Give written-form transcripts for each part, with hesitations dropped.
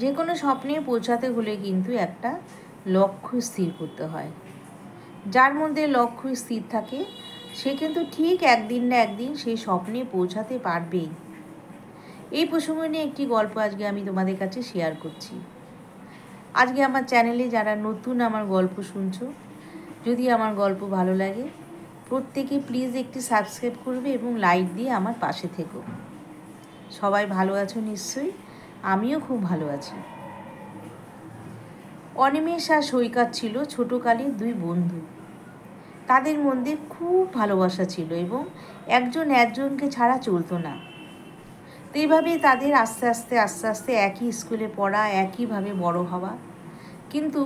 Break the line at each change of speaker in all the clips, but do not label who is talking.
যে কোনো স্বপ্নে পৌঁছাতে হলে কিন্তু একটা লক্ষ্য স্থির করতে হয়। যার মধ্যে লক্ষ্য স্থির থাকে সে কিন্তু ঠিক একদিন না একদিন সেই স্বপ্নে পৌঁছাতে পারবেই। এই প্রসঙ্গ নিয়ে একটি গল্প আজকে আমি তোমাদের কাছে শেয়ার করছি। আজকে আমার চ্যানেলে যারা নতুন আমার গল্প শুনছো, যদি আমার গল্প ভালো লাগে প্রত্যেকে প্লিজ একটি সাবস্ক্রাইব করবে এবং লাইক দিয়ে আমার পাশে থেকো। সবাই ভালো আছো নিশ্চয়ই, আমিও খুব ভালো আছি। অনিমেষ আর সৈকত ছিল ছোটোকালের দুই বন্ধু। তাদের মধ্যে খুব ভালোবাসা ছিল এবং একজন একজনকে ছাড়া চলতো না। তো এইভাবেই তাদের আস্তে আস্তে একই স্কুলে পড়া, একইভাবে বড় হওয়া। কিন্তু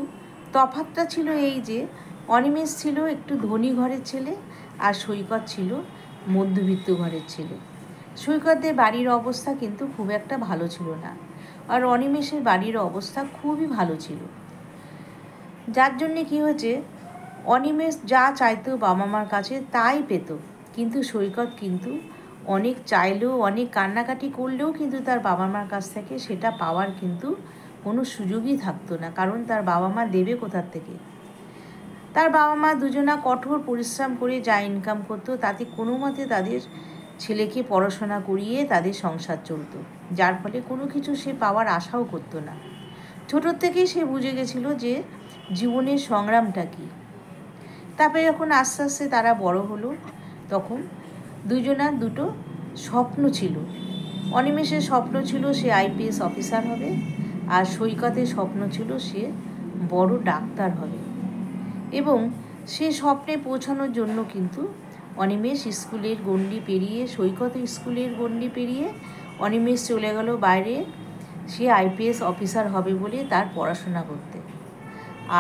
তফাৎটা ছিল এই যে অনিমেষ ছিল একটু ধনী ঘরের ছেলে আর সৈকত ছিল মধ্যবিত্ত ঘরের ছেলে। সৈকতের বাড়ির অবস্থা কিন্তু খুব একটা ভালো ছিল না, আর অনিমেষের বাড়ির অবস্থা খুবই ভালো ছিল। যার জন্যে কী হয়েছে, অনিমেষ যা চাইতো বাবা মার কাছে তাই পেত, কিন্তু সৈকত কিন্তু অনেক চাইলেও, অনেক কান্নাকাটি করলেও কিন্তু তার বাবা মার কাছ থেকে সেটা পাওয়ার কিন্তু কোনো সুযোগই থাকতো না, কারণ তার বাবা মা দেবে কোথার থেকে। তার বাবা মা দুজনা কঠোর পরিশ্রম করে যা ইনকাম করতো তাতে কোনো মতে তাদের ছেলেকে পড়াশোনা করিয়ে তাদের সংসার চলতো, যার ফলে কোনো কিছু সে পাওয়ার আশাও করতো না। ছোটোর থেকেই সে বুঝে গেছিলো যে জীবনের সংগ্রামটা কী। তারপরে যখন আস্তে আস্তে তারা বড় হলো, তখন দুজনার দুটো স্বপ্ন ছিল। অনিমেষের স্বপ্ন ছিল সে আইপিএস অফিসার হবে, আর সৈকতের স্বপ্ন ছিল সে বড় ডাক্তার হবে। এবং সে স্বপ্নে পৌঁছানোর জন্য কিন্তু অনিমেষ স্কুলের গণ্ডি পেরিয়ে, সৈকত স্কুলের গণ্ডি পেরিয়ে অনিমেষ চলে গেল বাইরে, সে আইপিএস অফিসার হবে বলে তার পড়াশোনা করতে।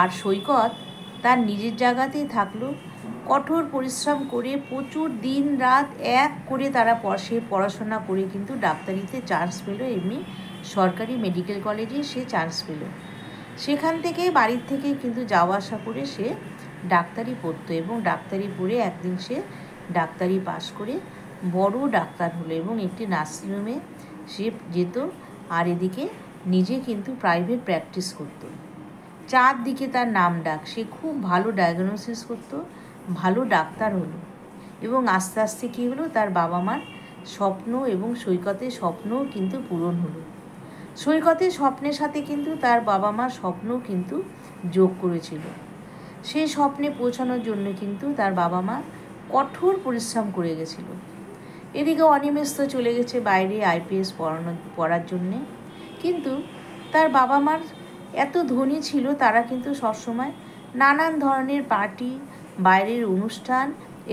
আর সৈকত তার নিজের জায়গাতেই থাকলো, কঠোর পরিশ্রম করে প্রচুর দিন রাত এক করে তারা সে পড়াশোনা করে কিন্তু ডাক্তারিতে চান্স পেল, এমনি সরকারি মেডিকেল কলেজে সে চান্স পেল। সেখান থেকে বাড়ির থেকে কিন্তু যাওয়া আসা করে সে ডাক্তারি পড়তো, এবং ডাক্তারি পড়ে একদিন সে ডাক্তারি পাশ করে বড় ডাক্তার হলো এবং একটি নার্সিংহোমে সে যেত, আর এদিকে নিজে কিন্তু প্রাইভেট প্র্যাকটিস করতো। চারদিকে তার নাম ডাক, সে খুব ভালো ডায়াগনোসিস করতো, ভালো ডাক্তার হলো। এবং আস্তে আস্তে কী হলো, তার বাবা মার স্বপ্ন এবং সৈকতের স্বপ্নও কিন্তু পূরণ হলো। সৈকতের স্বপ্নের সাথে কিন্তু তার বাবা মার স্বপ্নও কিন্তু যোগ করেছিল। সেই স্বপ্নে পৌঁছানোর জন্য কিন্তু তার বাবা মা কঠোর পরিশ্রম করে গেছিল। এদিকে অনিমেষ তো চলে গেছে বাইরে আইপিএস পড়ার জন্যে, কিন্তু তার বাবা মার এত ধনী ছিল, তারা কিন্তু সবসময় নানান ধরনের পার্টি, বাইরের অনুষ্ঠান,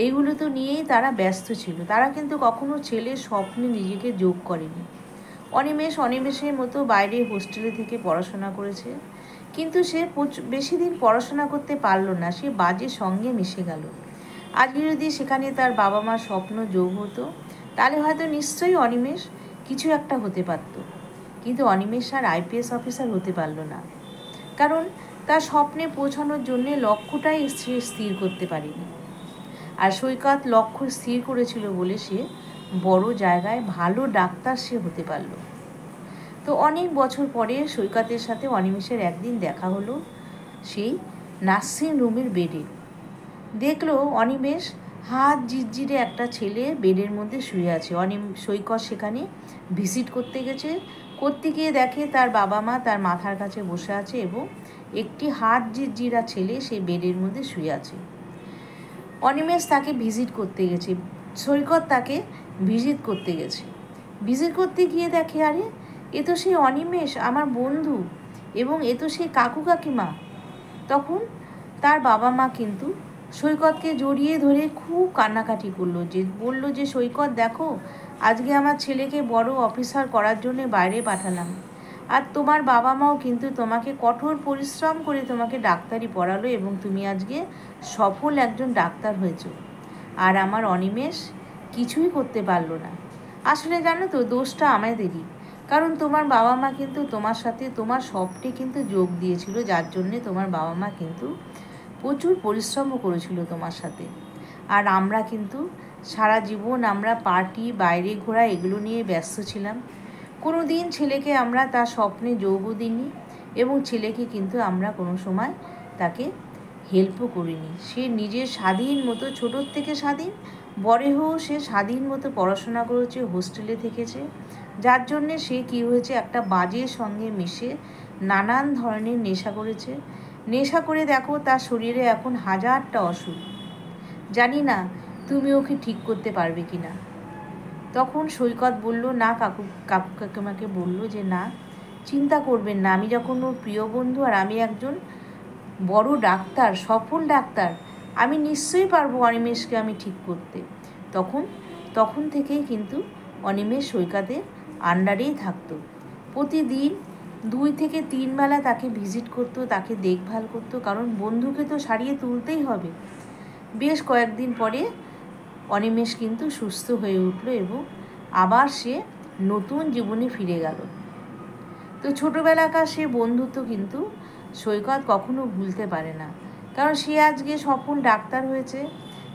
এইগুলো তো নিয়েই তারা ব্যস্ত ছিল। তারা কিন্তু কখনো ছেলের স্বপ্নে নিজেকে যোগ করেনি। অনিমেষের মতো বাইরে হোস্টেলে থেকে পড়াশোনা করেছে, কিন্তু সে বেশি দিন পড়াশোনা করতে পারল না, সে বাজে সঙ্গে মিশে গেল। আজকে যদি সেখানে তার বাবা মার স্বপ্ন যোগ হতো, তাহলে হয়তো নিশ্চয়ই অনিমেষ কিছু একটা হতে পারত। কিন্তু অনিমেষ আর আইপিএস অফিসার হতে পারল না, কারণ তার স্বপ্নে পৌঁছানোর জন্যে লক্ষ্যটাই সে স্থির করতে পারেনি। আর সৈকত লক্ষ্য স্থির করেছিল বলে সে বড় জায়গায় ভালো ডাক্তার সে হতে পারল। তো অনেক বছর পরে সৈকতের সাথে অনিমেষের একদিন দেখা হলো সেই নার্সিং রুমের বেডে। দেখলো অনিমেষ হাত জিরজিরে একটা ছেলে বেডের মধ্যে শুয়ে আছে। সৈকত সেখানে ভিজিট করতে গেছে, করতে গিয়ে দেখে তার বাবা মা তার মাথার কাছে বসে আছে এবং একটি হাত জিরজিরা ছেলে সেই বেডের মধ্যে শুয়ে আছে। অনিমেষ তাকে ভিজিট করতে গেছে, সৈকত তাকে ভিজিট করতে গেছে। ভিজিট করতে গিয়ে দেখে, আরে এ তো সেই অনিমেষ, আমার বন্ধু, এবং এ তো সেই কাকু কাকিমা। তখন তার বাবা মা কিন্তু সৈকতকে জড়িয়ে ধরে খুব কান্নাকাটি বলল যে সৈকত দেখো, আজকে আমার ছেলেকে বড় অফিসার করার জন্য বাইরে পাঠালাম, আর তোমার বাবা মাও কিন্তু তোমাকে কঠোর পরিশ্রম করে তোমাকে ডাক্তারি পড়ালো এবং তুমি আজকে সফল একজন ডাক্তার হয়েছো, আর আমার অনিমেষ কিছুই করতে পারলো না। আসলে জানো তো, দোষটা আমাদেরই, কারণ তোমার বাবা মা কিন্তু তোমার সাথে তোমার স্বপ্নে কিন্তু যোগ দিয়েছিল, যার জন্যে তোমার বাবা মা কিন্তু প্রচুর পরিশ্রমও করেছিল তোমার সাথে। আর আমরা কিন্তু সারা জীবন আমরা পার্টি, বাইরে ঘোরা, এগুলো নিয়ে ব্যস্ত ছিলাম, কোনো দিন ছেলেকে আমরা তার স্বপ্নে যোগও দিইনি এবং ছেলেকে কিন্তু আমরা কোনো সময় তাকে হেল্পও করিনি। সে নিজের স্বাধীন মতো, ছোটোর থেকে স্বাধীন, বড় সে স্বাধীন মতো পড়াশোনা করেছে, হোস্টেলে থেকেছে, যার জন্যে সে কী হয়েছে, একটা বাজের সঙ্গে মিশে নানান ধরনের নেশা করেছে। নেশা করে দেখো তার শরীরে এখন হাজারটা অসুখ। জানি না তুমি ওকে ঠিক করতে পারবে কি না। তখন সৈকত বলল, না, কাকু কাকিমাকে বলল যে না, চিন্তা করবেন না, আমি যখন ওর প্রিয় বন্ধু আর আমি একজন বড় ডাক্তার, সফল ডাক্তার, আমি নিশ্চয়ই পারবো অনিমেষকে আমি ঠিক করতে। তখন থেকেই কিন্তু অনিমেষ সৈকতের আন্ডারেই থাকতো। প্রতিদিন 2 থেকে 3 বেলা তাকে ভিজিট করতো, তাকে দেখভাল করতো, কারণ বন্ধুকে তো সারিয়ে তুলতেই হবে। বেশ কয়েকদিন পরে অনিমেষ কিন্তু সুস্থ হয়ে উঠল এবং আবার সে নতুন জীবনে ফিরে গেল। তো ছোটোবেলাকার সে বন্ধুত্ব কিন্তু সৈকত কখনো ভুলতে পারে না, কারণ সে আজকে সফল ডাক্তার হয়েছে।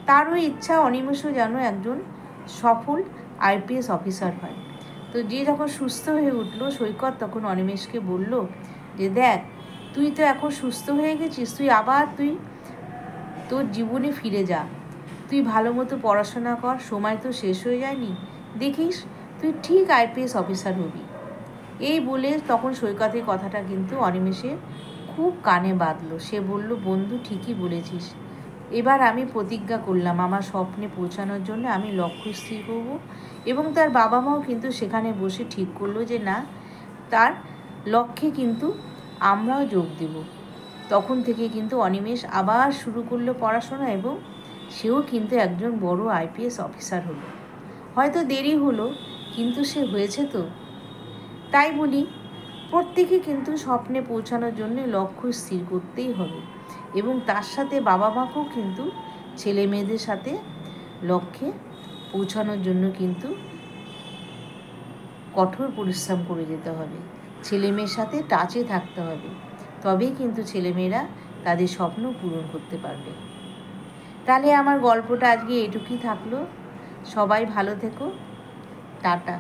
তারও ইচ্ছা অনিমেষও যেন একজন সফল আইপিএস অফিসার হয়। তো যে যখন সুস্থ হয়ে উঠল, সৈকত তখন অনিমেষকে বলল যে দেখ, তুই তো এখন সুস্থ হয়ে গেছিস, তুই তোর জীবনে ফিরে যা, তুই ভালো মতো পড়াশোনা কর, সময় তো শেষ হয়ে যায়নি, দেখিস তুই ঠিক আইপিএস অফিসার হবি। এই বলে তখন সৈকতের কথাটা কিন্তু অনিমেষের খুব কানে বাঁধল। সে বলল, বন্ধু ঠিকই বলেছিস, এবার আমি প্রতিজ্ঞা করলাম আমার স্বপ্নে পৌঁছানোর জন্য আমি লক্ষ্য স্থির করব। এবং তার বাবা মাও কিন্তু সেখানে বসে ঠিক করলো যে না, তার লক্ষ্যে কিন্তু আমরাও যোগ দেব। তখন থেকে কিন্তু অনিমেষ আবার শুরু করলো পড়াশোনা এবং সেও কিন্তু একজন বড় আইপিএস অফিসার হলো। হয়তো দেরি হলো, কিন্তু সে হয়েছে তো। তাই বলি, প্রত্যেকে কিন্তু স্বপ্নে পৌঁছানোর জন্য লক্ষ্য স্থির করতেই হবে এবং তার সাথে বাবা মাকেও কিন্তু ছেলে মেয়েদের সাথে লক্ষ্যে পৌঁছানোর জন্য কিন্তু কঠোর পরিশ্রম করে যেতে হবে, ছেলে মেয়ের সাথে টাচে থাকতে হবে, তবেই কিন্তু ছেলেমেয়েরা তাদের স্বপ্ন পূরণ করতে পারবে। তাহলে আমার গল্পটা আজকে এটুকুই থাকলো। সবাই ভালো থেকো, টাটা।